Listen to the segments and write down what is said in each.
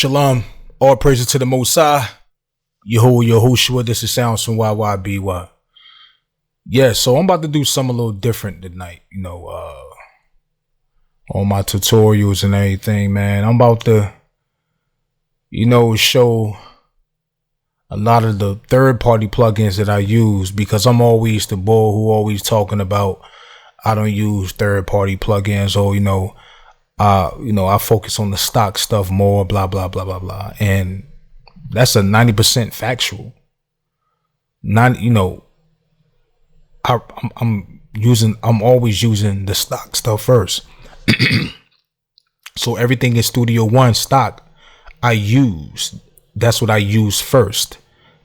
Shalom. All praises to the Most High. Yahushua. This is Sounds from YYBY. Yeah, so I'm about to do something a little different tonight. All my tutorials and everything, man. I'm about to, show a lot of the third-party plugins that I use, because I'm always the boy who always talking about I don't use third-party plugins, or I focus on the stock stuff more, blah blah blah blah blah, and that's a 90% factual. I'm always using the stock stuff first. So everything in Studio One stock that's what I use first.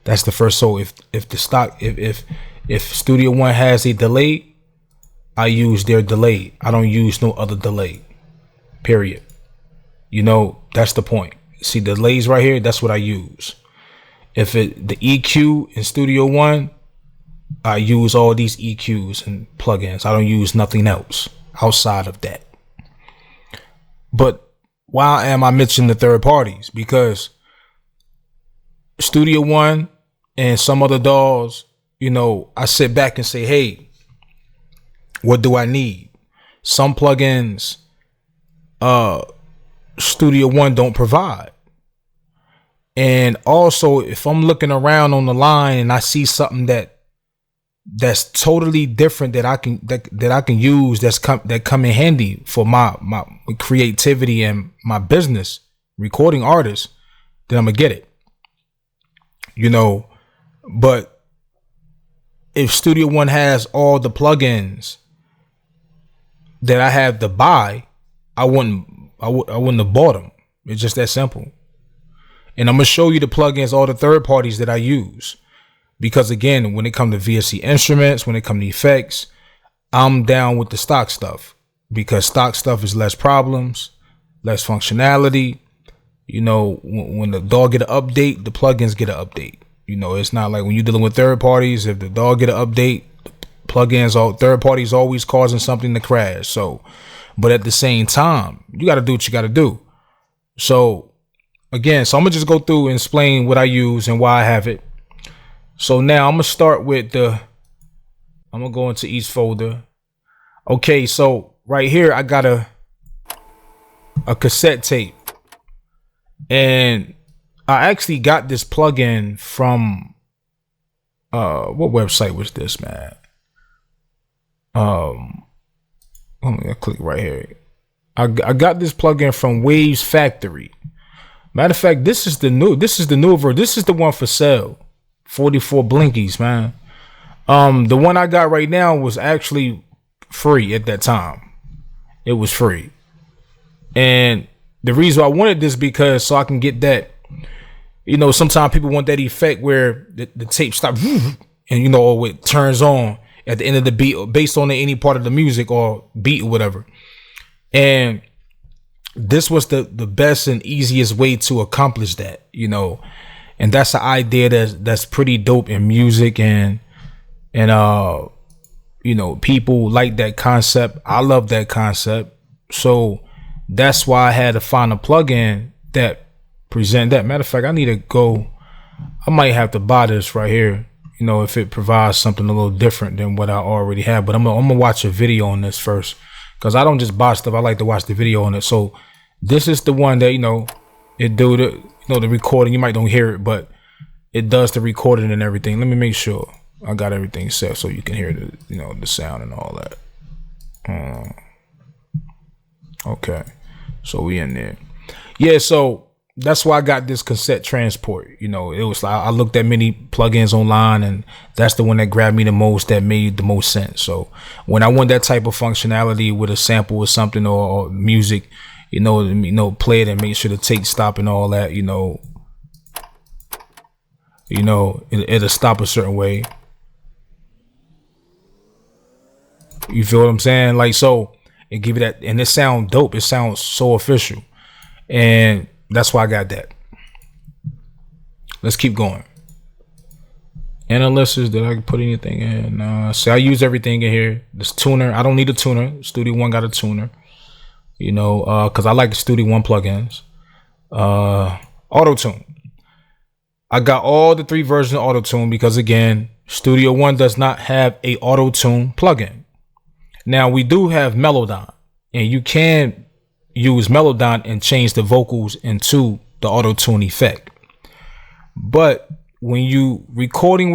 That's the first. So if Studio One has a delay, I use their delay. I don't use no other delay. Period. That's the point. See, delays right here, that's what I use. The EQ in Studio One, I use all these EQs and plugins. I don't use nothing else outside of that. But why am I mentioning the third parties? Because Studio One and some other DAWs, I sit back and say, hey, what do I need? Some plugins Studio One don't provide. And also, if I'm looking around on the line and I see something that's totally different that I can use, that come in handy for my creativity and my business, recording artists, then I'm gonna get it. But if Studio One has all the plugins that I have to buy, I wouldn't have bought them. It's just that simple. And I'm gonna show you the plugins, all the third parties that I use, because again, when it comes to VSC instruments, when it comes to effects, I'm down with the stock stuff, because stock stuff is less problems, less functionality. When the DAW get an update, the plugins get an update. It's not like when you're dealing with third parties. If the DAW get an update, third parties always causing something to crash. So, but at the same time, you got to do what you got to do. So again, I'm gonna just go through and explain what I use and why I have it. So now I'm gonna start with I'm gonna go into each folder. Okay, so right here I got a cassette tape, and I actually got this plugin from what website was this, man? I'm gonna click right here. I got this plugin from Waves Factory. Matter of fact, this is the newer version. This is the one for sale. 44 blinkies, man. The one I got right now was actually free at that time. It was free. And the reason I wanted this, because so I can get that, sometimes people want that effect where the tape stops and it turns on at the end of the beat, based on any part of the music or beat or whatever. And this was the best and easiest way to accomplish that, and that's an idea that's pretty dope in music, and people like that concept. I love that concept. So that's why I had to find a plugin that present that. Matter of fact, I might have to buy this right here, if it provides something a little different than what I already have. But I'm gonna watch a video on this first, because I don't just buy stuff. I like to watch the video on it. So this is the one that it do the recording. You might don't hear it, but it does the recording and everything. Let me make sure I got everything set so you can hear the sound and all that. Okay, so we in there. Yeah, so that's why I got this cassette transport. It was like I looked at many plugins online, and that's the one that grabbed me the most, that made the most sense. So when I want that type of functionality with a sample or something, or music, play it and make sure the tape stop and all that, it'll stop a certain way. You feel what I'm saying? Like, so it give you that, and it sound dope. It sounds so official, and that's why I got that. Let's keep going. Analysis, did I put anything in? No. See, I use everything in here. This tuner, I don't need a tuner. Studio One got a tuner. Because I like the Studio One plugins. Autotune. I got all the 3 versions of Autotune because, again, Studio One does not have a Autotune plugin. Now, we do have Melodon, and you can use Melodon and change the vocals into the Autotune effect. But when you recording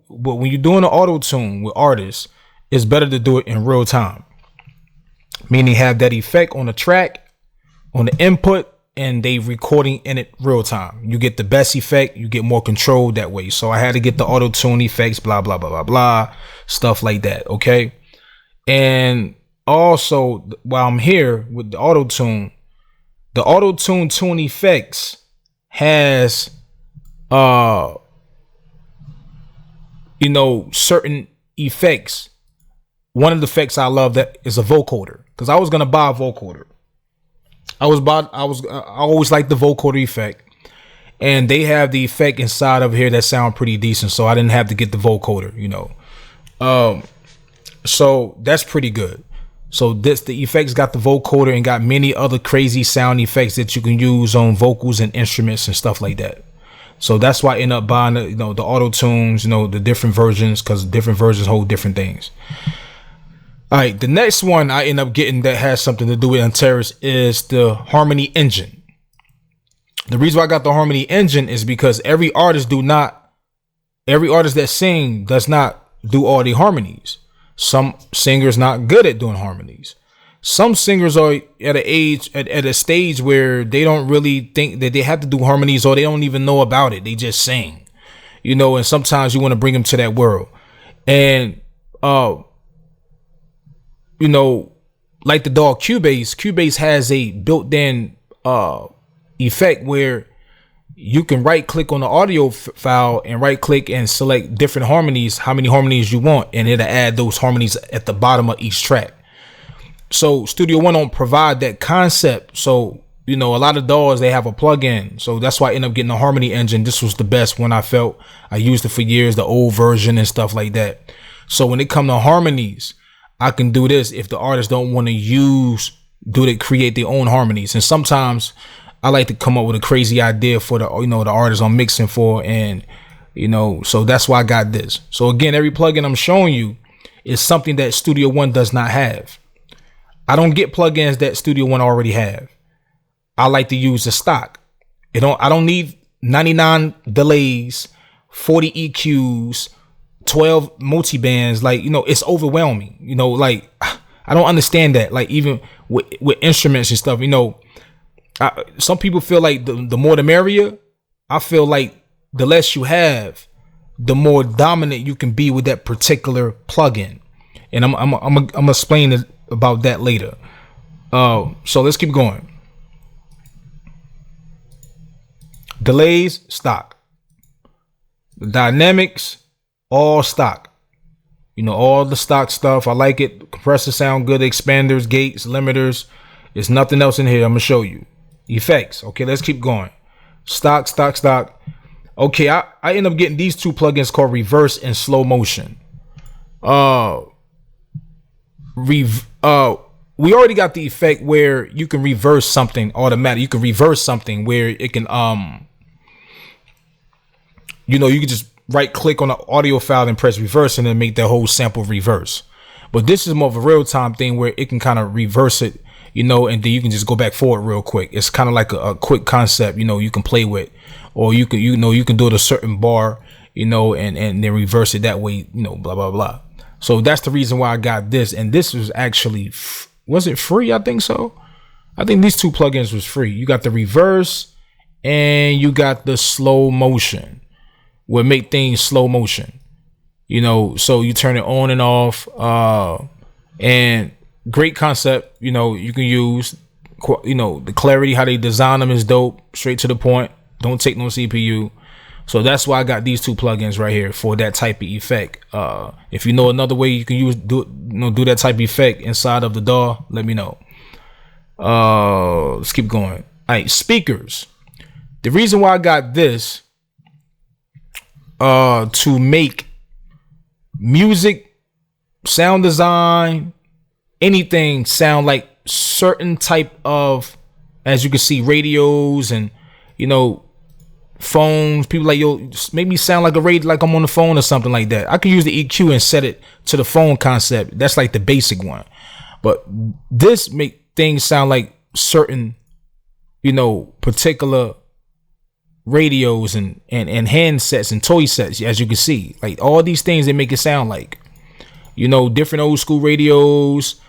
when you're doing the Autotune with artists, it's better to do it in real time. Meaning have that effect on the track, on the input, and they recording in it real time. You get the best effect, you get more control that way. So I had to get the Autotune effects, blah, blah, blah, blah, blah, stuff like that, okay? And also, while I'm here with the Autotune tune effects has, certain effects. One of the effects I love that is a vocoder, because I was gonna buy a vocoder. I always liked the vocoder effect, and they have the effect inside of here that sound pretty decent, so I didn't have to get the vocoder, so that's pretty good. So the effects got the vocoder and got many other crazy sound effects that you can use on vocals and instruments and stuff like that. So that's why I end up buying the Autotunes, the different versions, because different versions hold different things. All right, the next one I end up getting that has something to do with Antares is the Harmony Engine. The reason why I got the Harmony Engine is because every artist that sing does not do all the harmonies. Some singers not good at doing harmonies. Some singers are at a stage where they don't really think that they have to do harmonies, or they don't even know about it. They just sing, and sometimes you want to bring them to that world. And, like the dog Cubase has a built-in effect where you can right click on the audio file and right click and select different harmonies, how many harmonies you want, and it'll add those harmonies at the bottom of each track. So Studio One don't provide that concept. So, a lot of DAWs, they have a plugin. So that's why I ended up getting the Harmony Engine. This was the best one I felt. I used it for years, the old version and stuff like that. So when it comes to harmonies, I can do this if the artists don't want to create their own harmonies. And sometimes I like to come up with a crazy idea for the artist I'm mixing for. And, so that's why I got this. So again, every plugin I'm showing you is something that Studio One does not have. I don't get plugins that Studio One already have. I like to use the stock. I don't need 99 delays, 40 EQs, 12 multi-bands. It's overwhelming. I don't understand that. Even with instruments and stuff, some people feel like the more the merrier. I feel like the less you have, the more dominant you can be with that particular plugin. And I'm gonna explain about that later. So let's keep going. Delays, stock. Dynamics, all stock. All the stock stuff. I like it. Compressors sound good. Expanders, gates, limiters. There's nothing else in here. I'm gonna show you. Effects. Okay, let's keep going. Stock. Okay, I end up getting these 2 plugins called Reverse and Slow Motion. We already got the effect where you can reverse something automatic. You can reverse something where it can you can just right click on the audio file and press reverse and then make that whole sample reverse. But this is more of a real time thing where it can kind of reverse it, and then you can just go back forward real quick. It's kind of like a quick concept, you can play with, or you can do it a certain bar, and then reverse it that way, blah, blah, blah. So that's the reason why I got this. And this was actually, was it free? I think so. I think these 2 plugins was free. You got the reverse and you got the slow motion, will make things slow motion, so you turn it on and off, and great concept. You can use, the clarity, how they design them is dope, straight to the point, don't take no CPU. So that's why I got these 2 plugins right here for that type of effect. If you know another way you can do that type of effect inside of the DAW, let me know. Let's keep going. All right, speakers. The reason why I got this, to make music, sound design, anything sound like certain type of, as you can see, radios and phones. People like, yo, just make me sound like a radio, like I'm on the phone or something like that. I can use the EQ and set it to the phone concept. That's like the basic one. But this make things sound like certain, particular radios and handsets and toy sets, as you can see. Like all these things they make it sound like, different old school radios.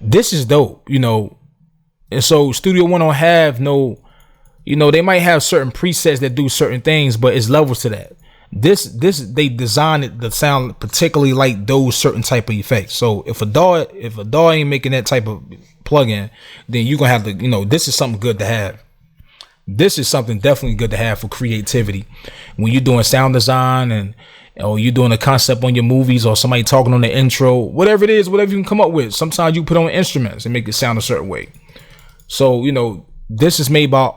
This is dope, And so Studio One don't have no, they might have certain presets that do certain things, but it's levels to that. This they designed it to sound particularly like those certain type of effects. So if a DAW ain't making that type of plugin, then you're gonna have to, this is something good to have. This is something definitely good to have for creativity when you're doing sound design or you're doing a concept on your movies, or somebody talking on the intro, whatever it is, whatever you can come up with. Sometimes you put on instruments and make it sound a certain way. So this is made by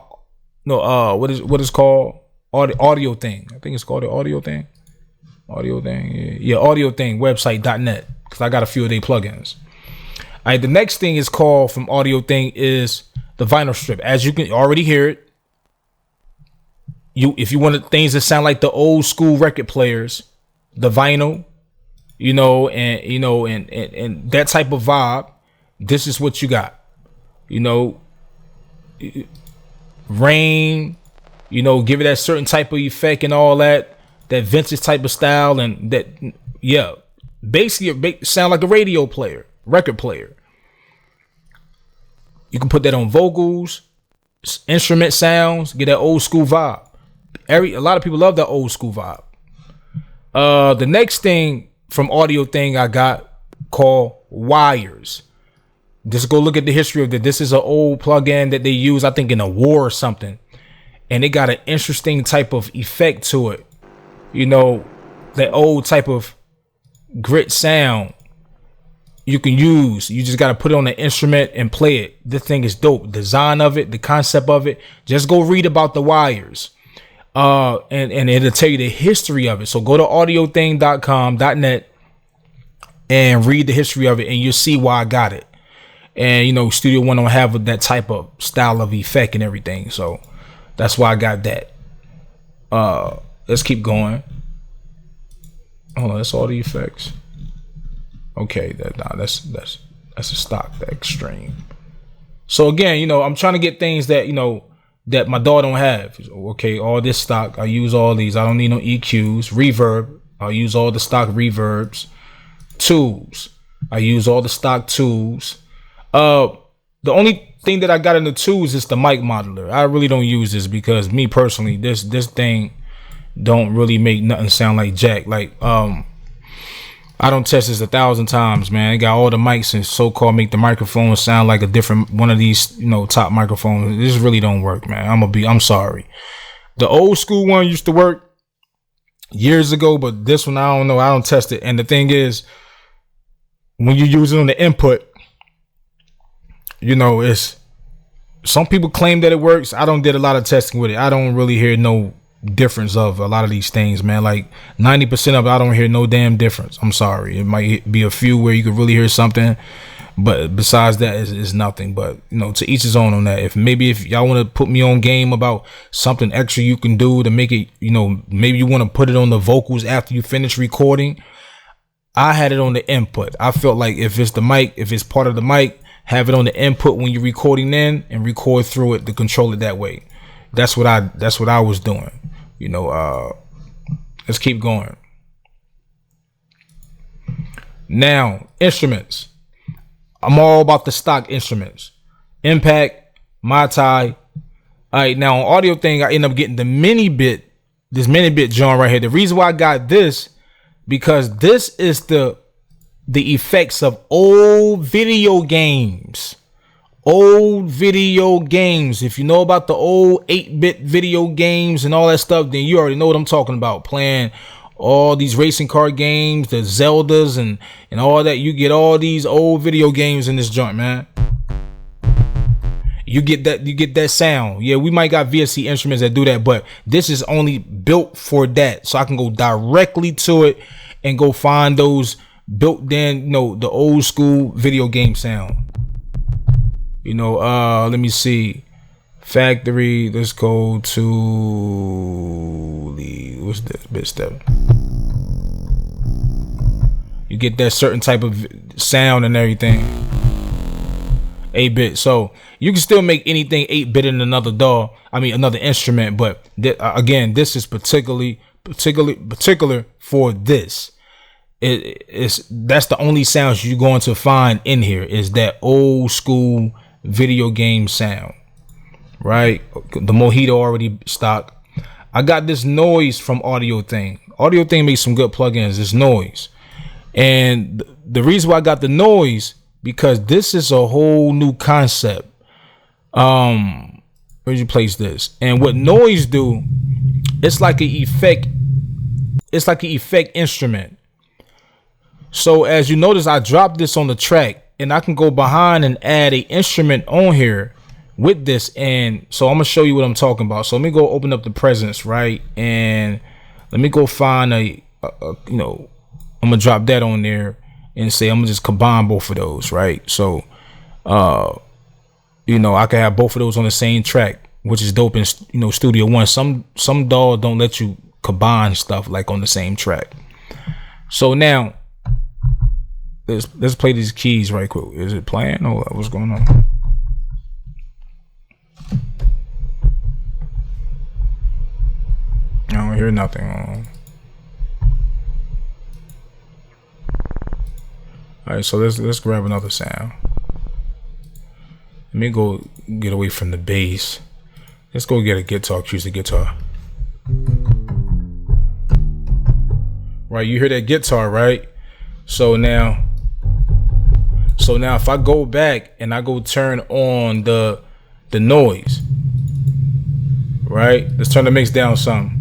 what is called audio thing. I think it's called the audio thing. Audio thing, yeah, audio thing website.net, because I got a few of their plugins. All right, the next thing is called from Audio Thing is the vinyl strip. As you can already hear it, if you wanted things that sound like the old school record players, the vinyl, and that type of vibe, this is what you got. Rain, give it that certain type of effect and all that vintage type of style, and that, yeah, basically sound like a radio player, record player. You can put that on vocals, instrument sounds, get that old school vibe. A lot of people love that old school vibe. The next thing from Audio Thing I got called Wires. Just go look at the history of it. This is an old plugin that they use, I think, in a war or something. And it got an interesting type of effect to it. That old type of grit sound you can use. You just got to put it on the instrument and play it. This thing is dope. Design of it, the concept of it. Just go read about the Wires. And it'll tell you the history of it. So go to audiothing.com.net and read the history of it, and you'll see why I got it. And Studio One don't have that type of style of effect and everything, so that's why I got that. Let's keep going. Hold on, that's all the effects. Okay, that's a stock, the extreme. So again, I'm trying to get things that that my DAW don't have. Okay, all this stock, I use all these. I don't need no EQs. Reverb, I'll use all the stock reverbs. Tools, I use all the stock tools. The only thing that I got in the tools is the mic modeler. I really don't use this because me personally, this thing don't really make nothing sound like jack. Like I don't test this 1,000 times, man. It got all the mics and so-called make the microphone sound like a different one of these, top microphones. This really don't work, man. I'm sorry. The old school one used to work years ago, but this one, I don't know. I don't test it. And the thing is, when you use it on the input, it's some people claim that it works. I don't did a lot of testing with it. I don't really hear no difference of a lot of these things, man. Like 90% of it, I don't hear no damn difference. I'm sorry. It might be a few where you could really hear something, but besides that, it's nothing. But to each his own on that. If y'all want to put me on game about something extra you can do to make it, maybe you want to put it on the vocals after you finish recording. I had it on the input. I felt like if it's the mic, if it's part of the mic, have it on the input when you're recording in and record through it to control it that way. That's what I was doing. Let's keep going. Now, instruments. I'm all about the stock instruments. Impact, Matai. All right, now on Audio Thing, I end up getting the this mini bit John right here. The reason why I got this, because this is the effects of old video games. If you know about the old 8-bit video games and all that stuff, then you already know what I'm talking about. Playing all these racing car games, the Zeldas and all that. You get all these old video games in this joint, man. You get that sound. Yeah, we might got VST instruments that do that, but this is only built for that. So I can go directly to it and go find those built in, the old school video game sound. Let me see. factory. Let's go to the, what's this bit step? You get that certain type of sound and everything. 8-bit. So you can still make anything 8-bit in another DAW. I mean, another instrument. But again, this is particular for this. That's the only sounds you're going to find in here is that old school video game sound, right? The Mojito already stock. I got this noise from Audio Thing. Audio Thing makes some good plugins. This noise, and the reason why I got the noise, because this is a whole new concept. Where'd you place this? And what noise do? It's like an effect. It's like an effect instrument. So as you notice, I dropped this on the track, and I can go behind and add an instrument on here with this. And so I'm gonna show you what I'm talking about. So let me go open up the presence, right? And let me go find a I'm gonna drop that on there and say I'm gonna just combine both of those, right? So I can have both of those on the same track, which is dope in Studio One. Some DAW don't let you combine stuff like on the same track. So now let's play these keys right quick. Is it playing or what's going on? I don't hear nothing. All right, so let's grab another sound. Let me go get away from the bass. Let's go get a guitar. Choose the guitar. Right, you hear that guitar, right? So now if I go back and I go turn on the noise, right? Let's turn the mix down some.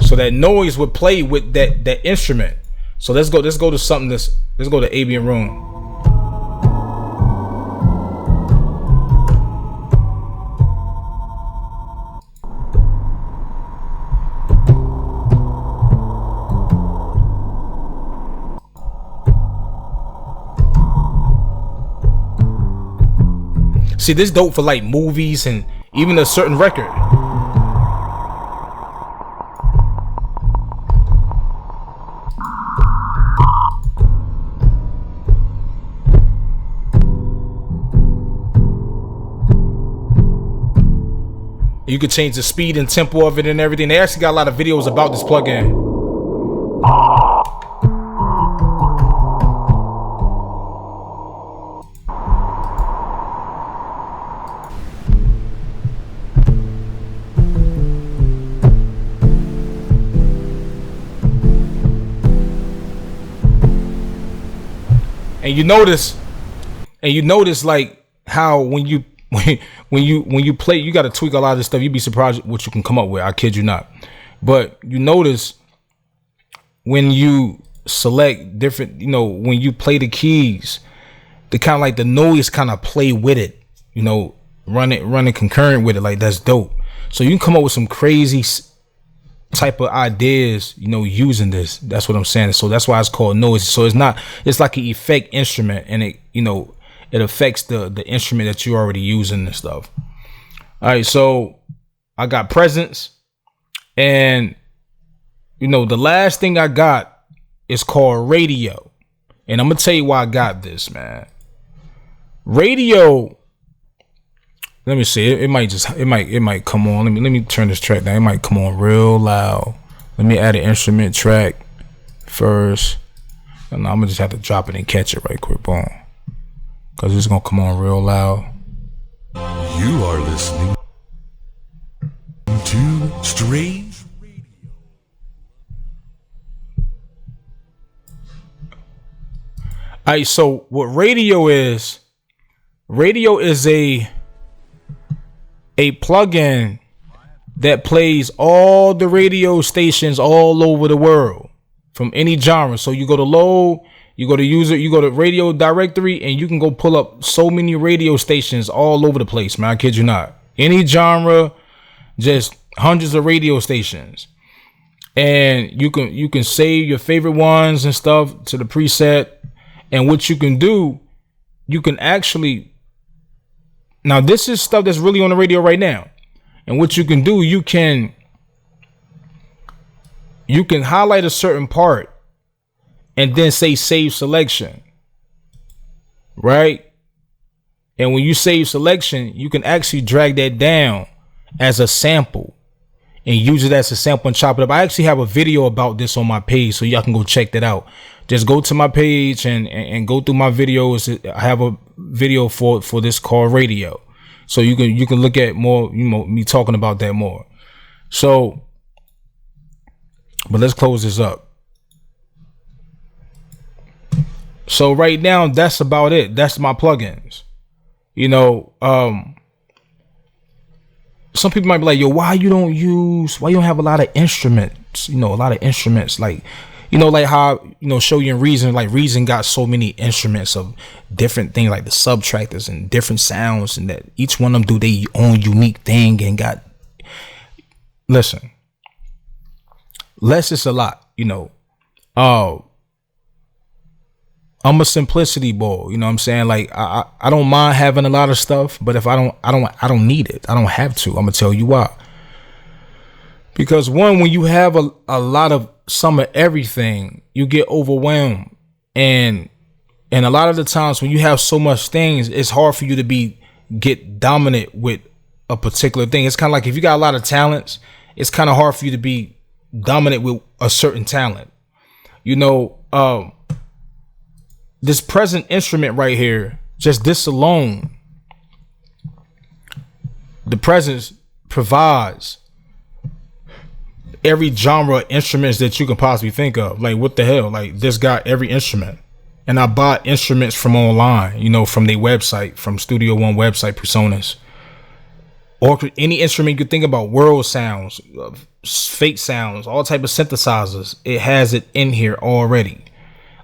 So that noise would play with that instrument. So let's go to something let's go to Avian Room. See, this dope for like movies and even a certain record. You could change the speed and tempo of it and everything. They actually got a lot of videos about this plugin. And you notice like how when you play, you got to tweak a lot of this stuff. You'd be surprised what you can come up with. I kid you not. But you notice when you select different, when you play the keys, the kind of like the noise kind of play with it, running concurrent with it. Like that's dope. So you can come up with some crazy type of ideas, using this. That's what I'm saying. So that's why it's called noise. So it's like an effect instrument, and it affects the instrument that you're already using and stuff. All right, so I got presence, and the last thing I got is called radio, and I'm gonna tell you why I got this, man. Radio. Let me see. It might come on. Let me turn this track down. It might come on real loud. Let me add an instrument track first. And I'm gonna just have to drop it and catch it right quick, boom. Cause it's gonna come on real loud. You are listening to Strange Radio. Alright, so what radio is a plugin that plays all the radio stations all over the world from any genre. So you go to load, you go to user, you go to radio directory, and you can go pull up so many radio stations all over the place, man. I kid you not. Any genre, just hundreds of radio stations. And you can save your favorite ones and stuff to the preset. And what you can do you can actually, now this is stuff that's really on the radio right now. And what you can do, you can highlight a certain part and then say save selection, right? And when you save selection, you can actually drag that down as a sample and use it as a sample and chop it up. I actually have a video about this on my page, so y'all can go check that out. Just go to my page and go through my videos. I have a video for this called radio, so you can look at more, me talking about that more. So, but let's close this up. So right now, that's about it. That's my plugins. Some people might be like, yo, why you don't have a lot of instruments? A lot of instruments, like how, Show You and Reason, like Reason got so many instruments of different things, like the subtractors and different sounds, and that each one of them do their own unique thing and got, listen, less is a lot, I'm a simplicity boy, you know what I'm saying? Like I don't mind having a lot of stuff, but if I don't need it. I don't have to. I'm gonna tell you why. Because one, when you have a lot of some of everything, you get overwhelmed. And a lot of the times when you have so much things, it's hard for you to get dominant with a particular thing. It's kind of like if you got a lot of talents, it's kind of hard for you to be dominant with a certain talent. This present instrument right here, just this alone, the presence provides every genre of instruments that you can possibly think of. Like, what the hell? Like, this got every instrument. And I bought instruments from online, from their website, from Studio One website personas. Or any instrument you could think about, world sounds, fake sounds, all type of synthesizers. It has it in here already.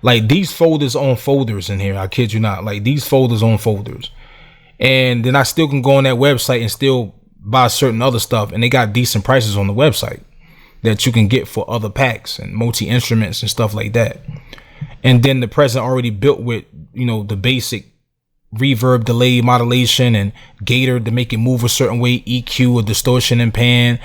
Like these folders on folders in here. I kid you not. Like these folders on folders. And then I still can go on that website and still buy certain other stuff. And they got decent prices on the website that you can get for other packs and multi-instruments and stuff like that. And then the present already built with, the basic reverb, delay, modulation, and gator to make it move a certain way, EQ, a distortion and pan,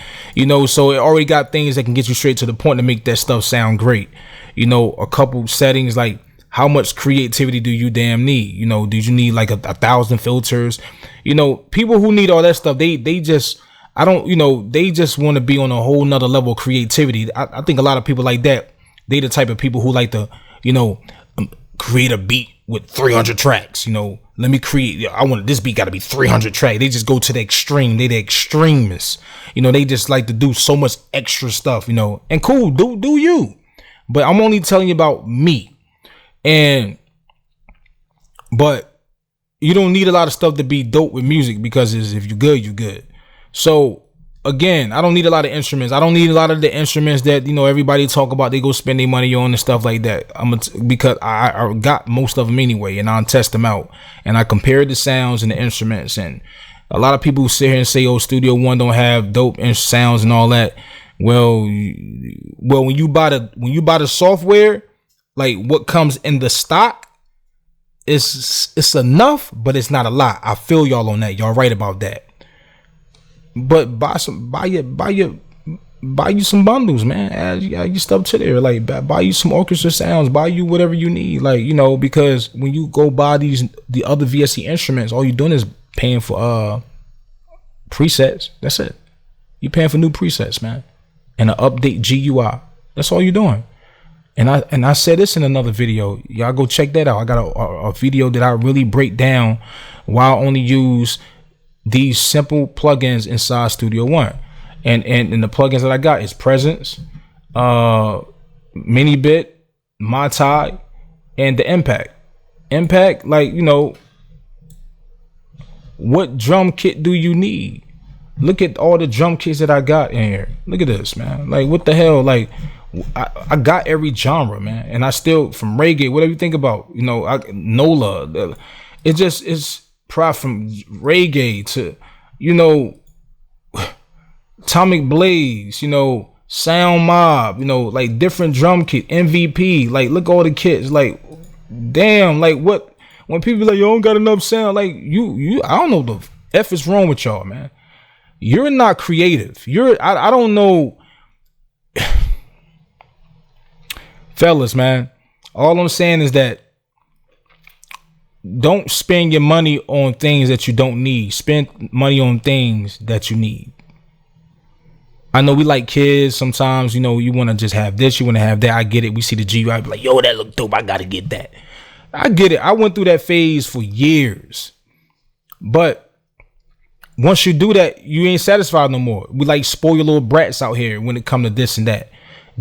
so it already got things that can get you straight to the point to make that stuff sound great. A couple settings, like how much creativity do you damn need? Do you need like a 1,000 filters? People who need all that stuff, they just, I don't, they just want to be on a whole nother level of creativity. I think a lot of people like that, they the type of people who like to, create a beat with 300 tracks, let me create, I want this beat got to be 300 tracks. They just go to the extreme. They the extremists, they just like to do so much extra stuff, and cool, do you. But I'm only telling you about me. But you don't need a lot of stuff to be dope with music, because if you're good, you're good. So again, I don't need a lot of instruments. I don't need a lot of the instruments that, everybody talk about, they go spend their money on and stuff like that. Because I got most of them anyway, and I'll test them out. And I compared the sounds and the instruments. And a lot of people sit here and say, oh, Studio One don't have dope sounds and all that. Well, when you buy the software, like what comes in the stock, it's enough, but it's not a lot. I feel y'all on that. Y'all right about that. But buy you some bundles, man. Add your stuff to there. Like buy you some orchestra sounds. Buy you whatever you need. Like because when you go buy the other VST instruments, all you're doing is paying for presets. That's it. You're paying for new presets, man. And an update GUI. That's all you're doing. And I said this in another video. Y'all go check that out. I got a video that I really break down why I only use these simple plugins inside Studio One. And the plugins that I got is Presence, Mini Bit, My Tai, and the Impact. Impact, like, what drum kit do you need? Look at all the drum kits that I got in here. Look at this, man. Like, what the hell? Like, I got every genre, man. And I still, from reggae, whatever you think about, NOLA. It's probably from reggae to, Atomic Blaze, Sound Mob, different drum kit, MVP. Like, look at all the kits. Like, damn, like, what? when people like, you don't got enough sound, like I don't know the F is wrong with y'all, man. You're not creative. I don't know. Fellas, man, all I'm saying is that don't spend your money on things that you don't need. Spend money on things that you need. I know we like kids sometimes, you know, you want to just have this, you want to have that. I get it. We see the GUI, be like, yo, that look dope. I got to get that. I get it. I went through that phase for years. But once you do that, you ain't satisfied no more. We like spoil your little brats out here when it come to this and that.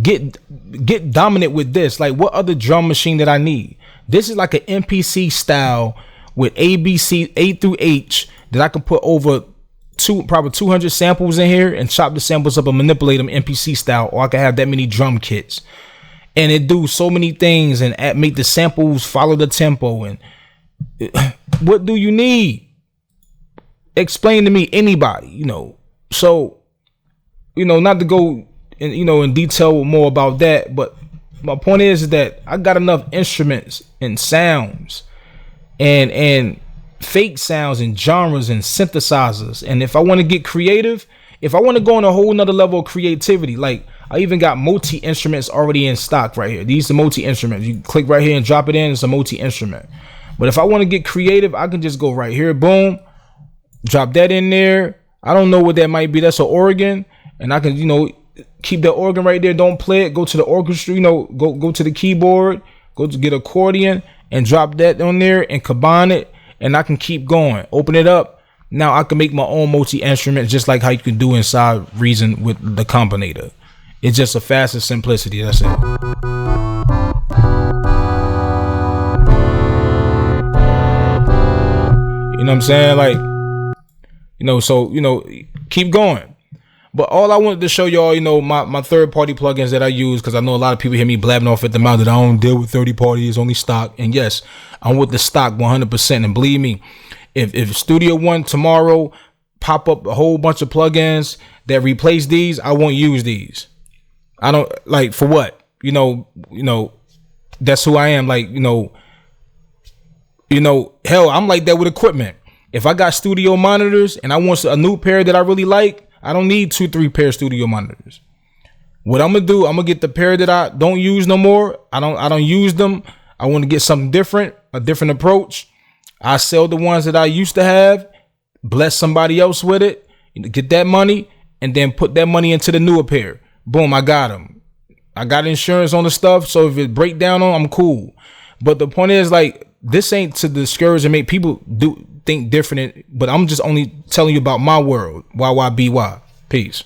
Get dominant with this. Like, what other drum machine that I need? This is like an MPC style with ABC A through H that I can put over probably 200 samples in here and chop the samples up and manipulate them MPC style, or I can have that many drum kits and it do so many things and make the samples follow the tempo. And what do you need? Explain to me, anybody, you know. So, you know, not to go in, you know, in detail more about that, but my point is that I got enough instruments and sounds and fake sounds and genres and synthesizers. And if I want to get creative, if I want to go on a whole nother level of creativity, like I even got multi instruments already in stock right here. These are multi instruments. You click right here and drop it in. It's a multi instrument. But if I want to get creative, I can just go right here. Boom. Drop that in there. I don't know what that might be. That's an organ. And I can, you know, keep the organ right there. Don't play it. Go to the orchestra, you know, go to the keyboard, go to get accordion and drop that on there and combine it. And I can keep going. Open it up. Now I can make my own multi-instrument, just like how you can do inside Reason with the Combinator. It's just a faster simplicity. That's it. You know what I'm saying? Like, you know, so, you know, keep going. But all I wanted to show y'all, you know, my third-party plugins that I use, because I know a lot of people hear me blabbing off at the mouth that I don't deal with third-party, it's only stock. And yes, I'm with the stock 100%. And believe me, if Studio One tomorrow pop up a whole bunch of plugins that replace these, I won't use these. I don't, like, for what? You know, that's who I am. Like, you know, hell, I'm like that with equipment. If I got studio monitors and I want a new pair that I really like, I don't need 2-3 pair of studio monitors. What I'm gonna do, I'm gonna get the pair that I don't use no more. I don't use them. I want to get something different, a different approach. I sell the ones that I used to have, bless somebody else with it, get that money, and then put that money into the newer pair. Boom, I got them. I got insurance on the stuff, so if it break down on, I'm cool. But the point is, like, this ain't to discourage and make people think different, but I'm just only telling you about my world. YYBY. Peace.